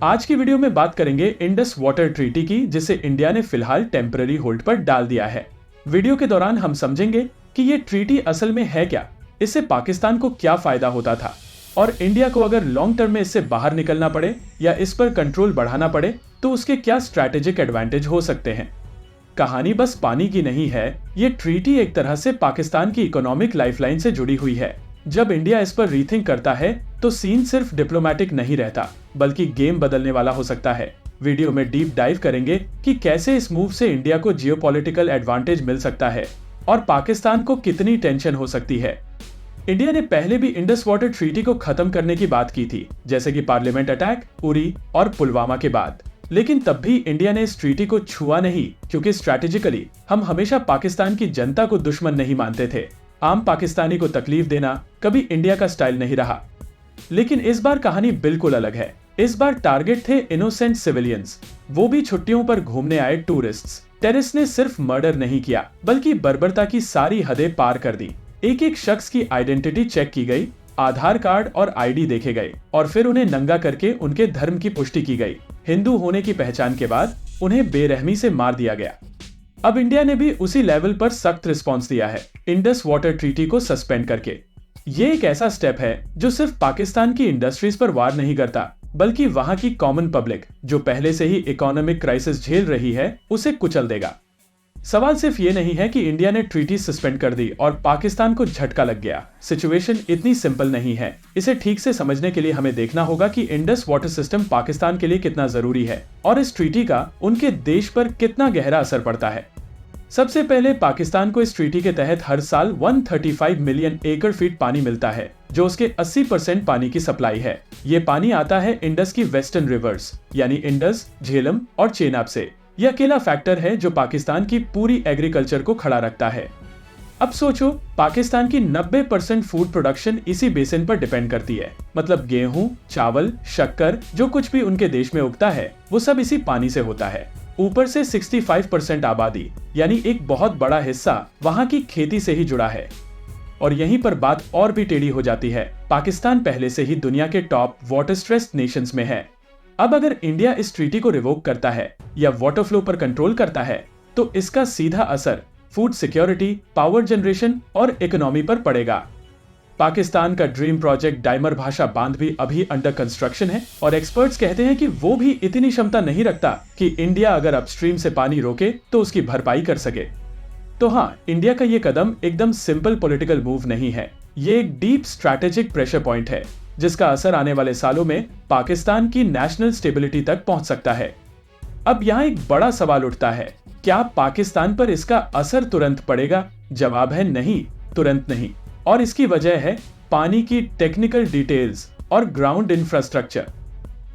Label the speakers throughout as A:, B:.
A: आज की वीडियो में बात करेंगे इंडस वाटर ट्रीटी की, जिसे इंडिया ने फिलहाल टेम्पररी होल्ड पर डाल दिया है। वीडियो के दौरान हम समझेंगे कि ये ट्रीटी असल में है क्या, इससे पाकिस्तान को क्या फायदा होता था और इंडिया को अगर लॉन्ग टर्म में इससे बाहर निकलना पड़े या इस पर कंट्रोल बढ़ाना पड़े तो उसके क्या स्ट्रैटेजिक एडवांटेज हो सकते हैं। कहानी बस पानी की नहीं है, ये ट्रीटी एक तरह से पाकिस्तान की इकोनॉमिक लाइफलाइन से जुड़ी हुई है। जब इंडिया इस पर रीथिंक करता है तो सीन सिर्फ डिप्लोमेटिक नहीं रहता, बल्कि गेम बदलने वाला हो सकता है। वीडियो में डीप डाइव करेंगे कि कैसे इस मूव से इंडिया को जियोपॉलिटिकल एडवांटेज मिल सकता है और पाकिस्तान को कितनी टेंशन हो सकती है। इंडिया ने पहले भी इंडस वाटर ट्रीटी को खत्म करने की बात की थी, जैसे कि पार्लियामेंट अटैक, उरी और पुलवामा के बाद, लेकिन तब भी इंडिया ने इस ट्रीटी को छुआ नहीं, क्योंकि स्ट्रैटेजिकली हम हमेशा पाकिस्तान की जनता को दुश्मन नहीं मानते थे। आम पाकिस्तानी को तकलीफ देना कभी इंडिया का स्टाइल नहीं रहा। लेकिन इस बार कहानी बिल्कुल अलग है। इस बार टारगेट थे इनोसेंट सिविलियंस, वो भी छुट्टियों पर घूमने आए टूरिस्ट्स। टेररिस्ट ने सिर्फ मर्डर नहीं किया, बल्कि बर्बरता की सारी हदें पार कर दी। एक एक शख्स की आइडेंटिटी चेक की गई, आधार कार्ड और आईडी देखे गए और फिर उन्हें नंगा करके उनके धर्म की पुष्टि की गई। हिंदू होने की पहचान के बाद उन्हें बेरहमी से मार दिया गया। अब इंडिया ने भी उसी लेवल पर सख्त रिस्पांस दिया है, इंडस वाटर ट्रीटी को सस्पेंड करके। ये एक ऐसा स्टेप है जो सिर्फ पाकिस्तान की इंडस्ट्रीज पर वार नहीं करता, बल्कि वहां की कॉमन पब्लिक, जो पहले से ही इकोनॉमिक क्राइसिस झेल रही है, उसे कुचल देगा। सवाल सिर्फ ये नहीं है कि इंडिया ने ट्रीटी सस्पेंड कर दी और पाकिस्तान को झटका लग गया। सिचुएशन इतनी सिंपल नहीं है। इसे ठीक से समझने के लिए हमें देखना होगा कि इंडस वाटर सिस्टम पाकिस्तान के लिए कितना जरूरी है और इस ट्रीटी का उनके देश पर कितना गहरा असर पड़ता है। सबसे पहले पाकिस्तान को इस ट्रीटी के तहत हर साल 135 मिलियन एकड़ फीट पानी मिलता है, जो उसके 80% पानी की सप्लाई है। ये पानी आता है इंडस की वेस्टर्न रिवर्स यानी इंडस, झेलम और चेनाब से। यह अकेला फैक्टर है जो पाकिस्तान की पूरी एग्रीकल्चर को खड़ा रखता है। अब सोचो, पाकिस्तान की 90% फूड प्रोडक्शन इसी बेसिन पर डिपेंड करती है। मतलब गेहूं, चावल, शक्कर, जो कुछ भी उनके देश में उगता है वो सब इसी पानी से होता है। ऊपर से 65% आबादी यानी एक बहुत बड़ा हिस्सा वहां की खेती से ही जुड़ा है। और यहीं पर बात और भी टेढ़ी हो जाती है। पाकिस्तान पहले से ही दुनिया के टॉप वाटर स्ट्रेस्ड नेशंस में है। अब अगर इंडिया इस ट्रीटी को रिवोक करता है या वाटर फ्लो पर कंट्रोल करता है तो इसका सीधा असर फूड सिक्योरिटी, पावर जनरेशन और इकोनॉमी पर पड़ेगा। पाकिस्तान का ड्रीम प्रोजेक्ट डायमर भाषा बांध भी अभी अंडर कंस्ट्रक्शन है और एक्सपर्ट्स कहते हैं कि वो भी इतनी क्षमता नहीं रखता कि इंडिया अगर अपस्ट्रीम से पानी रोके तो उसकी भरपाई कर सके। तो हाँ, इंडिया का ये कदम एकदम सिंपल पॉलिटिकल मूव नहीं है, ये एक डीप स्ट्रैटेजिक प्रेशर पॉइंट है जिसका असर आने वाले सालों में पाकिस्तान की नेशनल स्टेबिलिटी तक पहुंच सकता है। अब यहाँ एक बड़ा सवाल उठता है, क्या पाकिस्तान पर इसका असर तुरंत पड़ेगा? जवाब है नहीं, तुरंत नहीं। और इसकी वजह है पानी की टेक्निकल डिटेल्स और ग्राउंड इंफ्रास्ट्रक्चर।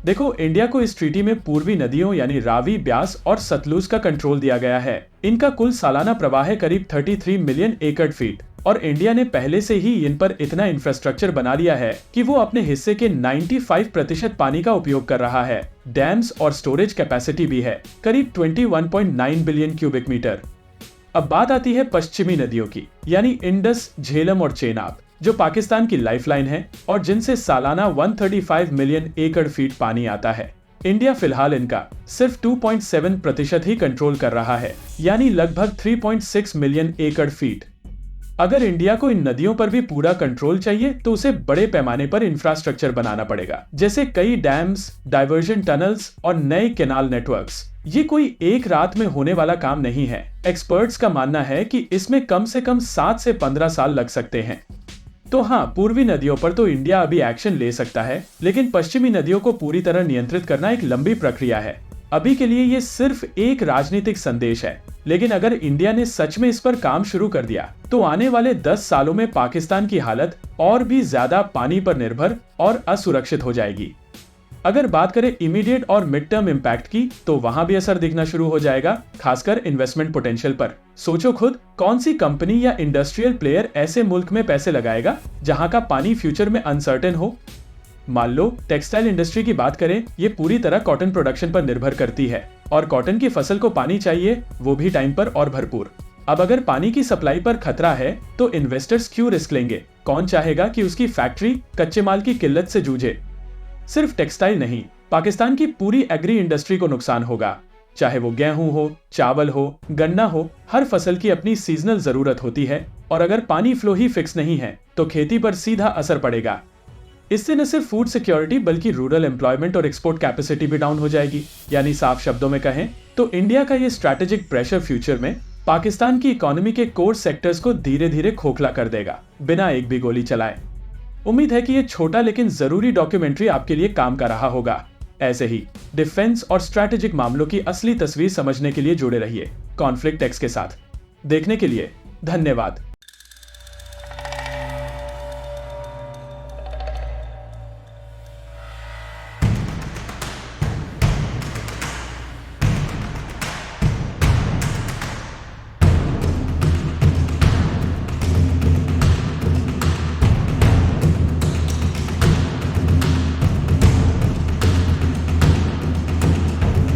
A: देखो, इंडिया को इस ट्रीटी में पूर्वी नदियों यानी रावी, ब्यास और सतलुज का कंट्रोल दिया गया है। इनका कुल सालाना प्रवाह है करीब 33 मिलियन एकड़ फीट और इंडिया ने पहले से ही इन पर इतना इंफ्रास्ट्रक्चर बना लिया है कि वो अपने हिस्से के 95% पानी का उपयोग कर रहा है। डैम्स और स्टोरेज कैपेसिटी भी है करीब 21.9 बिलियन क्यूबिक मीटर। अब बात आती है पश्चिमी नदियों की, यानी इंडस, झेलम और चेनाब, जो पाकिस्तान की लाइफलाइन है और जिनसे सालाना 135 मिलियन एकड़ फीट पानी आता है। इंडिया फिलहाल इनका सिर्फ 2.7% ही कंट्रोल कर रहा है, यानी लगभग 3.6 मिलियन एकड़ फीट। अगर इंडिया को इन नदियों पर भी पूरा कंट्रोल चाहिए तो उसे बड़े पैमाने पर इंफ्रास्ट्रक्चर बनाना पड़ेगा, जैसे कई डैम्स, डाइवर्जन टनल्स और नए कैनाल नेटवर्क्स। ये कोई एक रात में होने वाला काम नहीं है। एक्सपर्ट्स का मानना है कि इसमें कम से कम 7 से 15 साल लग सकते हैं। तो हाँ, पूर्वी नदियों पर तो इंडिया अभी एक्शन ले सकता है, लेकिन पश्चिमी नदियों को पूरी तरह नियंत्रित करना एक लंबी प्रक्रिया है। अभी के लिए ये सिर्फ एक राजनीतिक संदेश है, लेकिन अगर इंडिया ने सच में इस पर काम शुरू कर दिया तो आने वाले 10 सालों में पाकिस्तान की हालत और भी ज्यादा पानी पर निर्भर और असुरक्षित हो जाएगी। अगर बात करें इमीडिएट और मिड टर्म इम्पैक्ट की, तो वहां भी असर दिखना शुरू हो जाएगा, खासकर इन्वेस्टमेंट पोटेंशियल पर। सोचो खुद, कौन सी कंपनी या इंडस्ट्रियल प्लेयर ऐसे मुल्क में पैसे लगाएगा जहां का पानी फ्यूचर में अनसर्टेन हो। मान लो टेक्सटाइल इंडस्ट्री की बात करें, ये पूरी तरह कॉटन प्रोडक्शन पर निर्भर करती है और कॉटन की फसल को पानी चाहिए, वो भी टाइम पर और भरपूर। अब अगर पानी की सप्लाई पर खतरा है तो इन्वेस्टर्स क्यों रिस्क लेंगे? कौन चाहेगा कि उसकी फैक्ट्री कच्चे माल की किल्लत से जूझे? सिर्फ टेक्सटाइल नहीं, पाकिस्तान की पूरी एग्री इंडस्ट्री को नुकसान होगा। चाहे वो गेहूं हो, चावल हो, गन्ना हो, हर फसल की अपनी सीजनल जरूरत होती है और अगर पानी फ्लो ही फिक्स नहीं है तो खेती पर सीधा असर पड़ेगा। इससे न सिर्फ फूड सिक्योरिटी बल्कि रूरल एम्प्लॉयमेंट और एक्सपोर्ट कैपेसिटी भी डाउन हो जाएगी। यानी साफ शब्दों में कहें तो इंडिया का ये स्ट्रैटेजिक प्रेशर फ्यूचर में पाकिस्तान की इकोनॉमी के कोर सेक्टर्स को धीरे धीरे खोखला कर देगा, बिना एक भी गोली चलाए। उम्मीद है कि ये छोटा लेकिन जरूरी डॉक्यूमेंट्री आपके लिए काम का रहा होगा। ऐसे ही डिफेंस और स्ट्रैटेजिक मामलों की असली तस्वीर समझने के लिए जुड़े रहिए कॉन्फ्लिक्ट एक्स के साथ। देखने के लिए धन्यवाद।